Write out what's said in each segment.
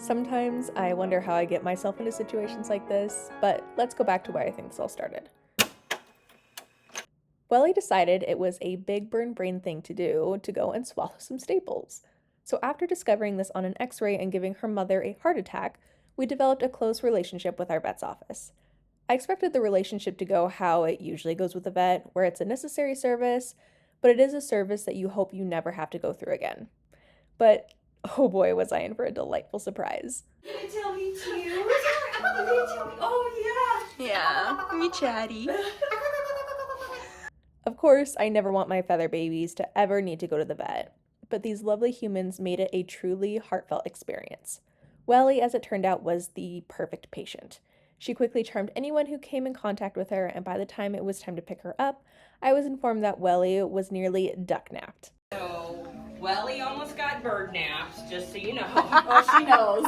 Sometimes I wonder how I get myself into situations like this, but let's go back to where I think this all started. Welly decided it was a big burn brain thing to do to go and swallow some staples. So after discovering this on an x-ray and giving her mother a heart attack, we developed a close relationship with our vet's office. I expected the relationship to go how it usually goes with a vet, where it's a necessary service, but it is a service that you hope you never have to go through again. But oh boy, was I in for a delightful surprise. You gonna tell me too? You gonna tell me? Oh yeah. Yeah, me chatty. Of course, I never want my feather babies to ever need to go to the vet, but these lovely humans made it a truly heartfelt experience. Welly, as it turned out, was the perfect patient. She quickly charmed anyone who came in contact with her, and by the time it was time to pick her up, I was informed that Welly was nearly duck-napped. So, Welly almost got bird napped, just so you know. Oh, she knows.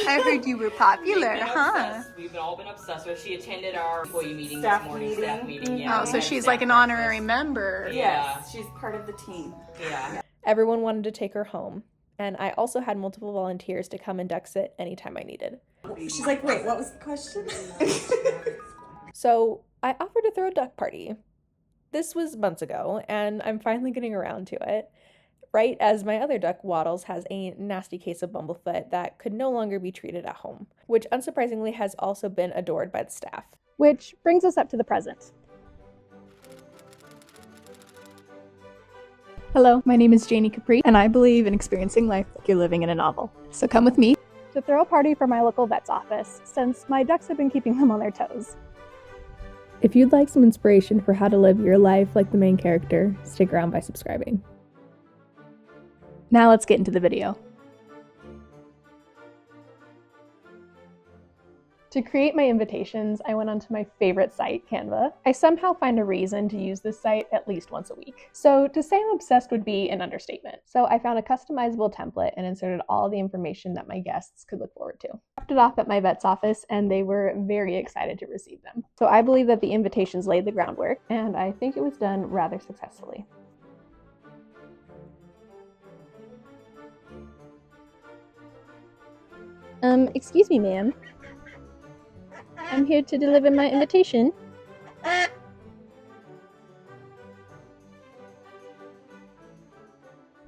I heard you were popular, huh? We've all been obsessed with. She attended our employee meeting Staff this morning. meeting. Staff meeting, yeah. Oh, so she's like an honorary member. Yeah. Yes, she's part of the team. Yeah. Everyone wanted to take her home, and I also had multiple volunteers to come and duck sit anytime I needed. She's like, wait, what was the question? So I offered to throw a duck party. This was months ago, and I'm finally getting around to it, right as my other duck, Waddles, has a nasty case of bumblefoot that could no longer be treated at home, which unsurprisingly has also been adored by the staff. Which brings us up to the present. Hello, my name is Janie Capri, and I believe in experiencing life like you're living in a novel. So come with me to throw a party for my local vet's office, since my ducks have been keeping them on their toes. If you'd like some inspiration for how to live your life like the main character, stick around by subscribing. Now let's get into the video. To create my invitations, I went onto my favorite site, Canva. I somehow find a reason to use this site at least once a week. So to say I'm obsessed would be an understatement. So I found a customizable template and inserted all the information that my guests could look forward to. I dropped it off at my vet's office and they were very excited to receive them. So I believe that the invitations laid the groundwork, and I think it was done rather successfully. Excuse me, ma'am. I'm here to deliver my invitation.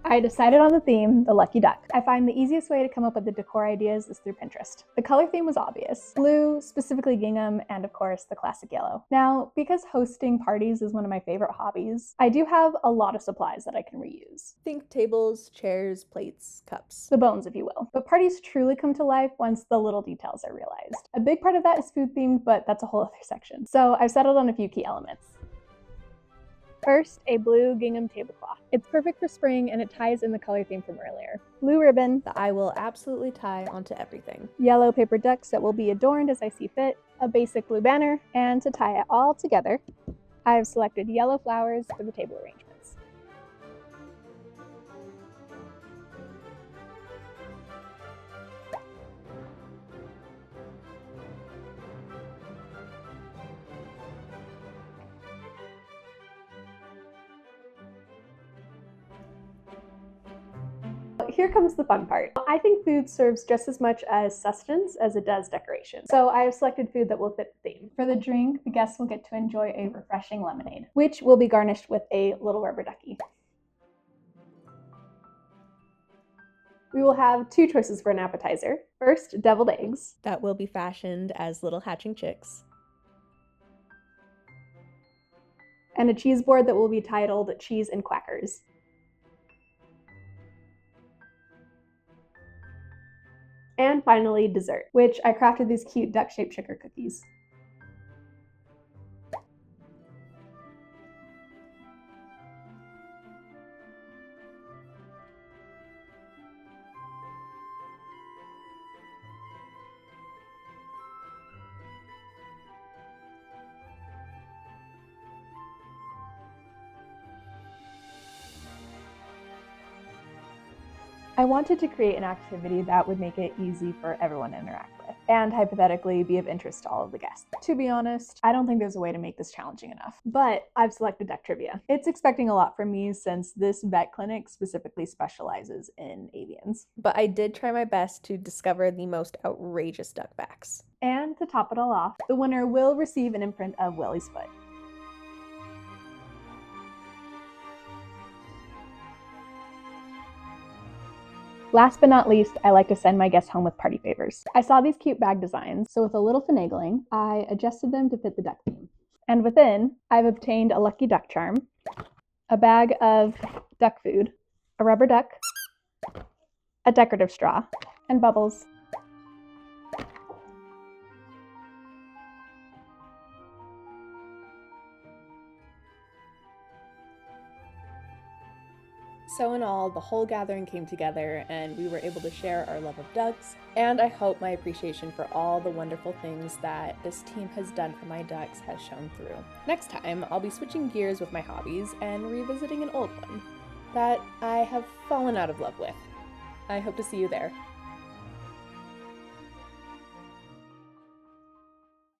I decided on the theme, the lucky duck. I find the easiest way to come up with the decor ideas is through Pinterest. The color theme was obvious. Blue, specifically gingham, and of course the classic yellow. Now, because hosting parties is one of my favorite hobbies, I do have a lot of supplies that I can reuse. Think tables, chairs, plates, cups. The bones, if you will. But parties truly come to life once the little details are realized. A big part of that is food themed, but that's a whole other section. So I've settled on a few key elements. First, a blue gingham tablecloth. It's perfect for spring and it ties in the color theme from earlier. Blue ribbon that I will absolutely tie onto everything. Yellow paper ducks that will be adorned as I see fit. A basic blue banner, and to tie it all together, I have selected yellow flowers for the table arrangements. Here comes the fun part. I think food serves just as much as sustenance as it does decoration. So I have selected food that will fit the theme. For the drink, the guests will get to enjoy a refreshing lemonade, which will be garnished with a little rubber ducky. We will have two choices for an appetizer. First, deviled eggs that will be fashioned as little hatching chicks. And a cheese board that will be titled Cheese and Quackers. And finally, dessert, which I crafted these cute duck-shaped sugar cookies. I wanted to create an activity that would make it easy for everyone to interact with. and hypothetically be of interest to all of the guests. To be honest, I don't think there's a way to make this challenging enough, but I've selected duck trivia. It's expecting a lot from me since this vet clinic specifically specializes in avians. But I did try my best to discover the most outrageous duck facts. And to top it all off, the winner will receive an imprint of Welly's foot. Last but not least, I like to send my guests home with party favors. I saw these cute bag designs, so with a little finagling, I adjusted them to fit the duck theme. And within, I've obtained a lucky duck charm, a bag of duck food, a rubber duck, a decorative straw, and bubbles. So in all, the whole gathering came together and we were able to share our love of ducks, and I hope my appreciation for all the wonderful things that this team has done for my ducks has shown through. Next time, I'll be switching gears with my hobbies and revisiting an old one that I have fallen out of love with. I hope to see you there.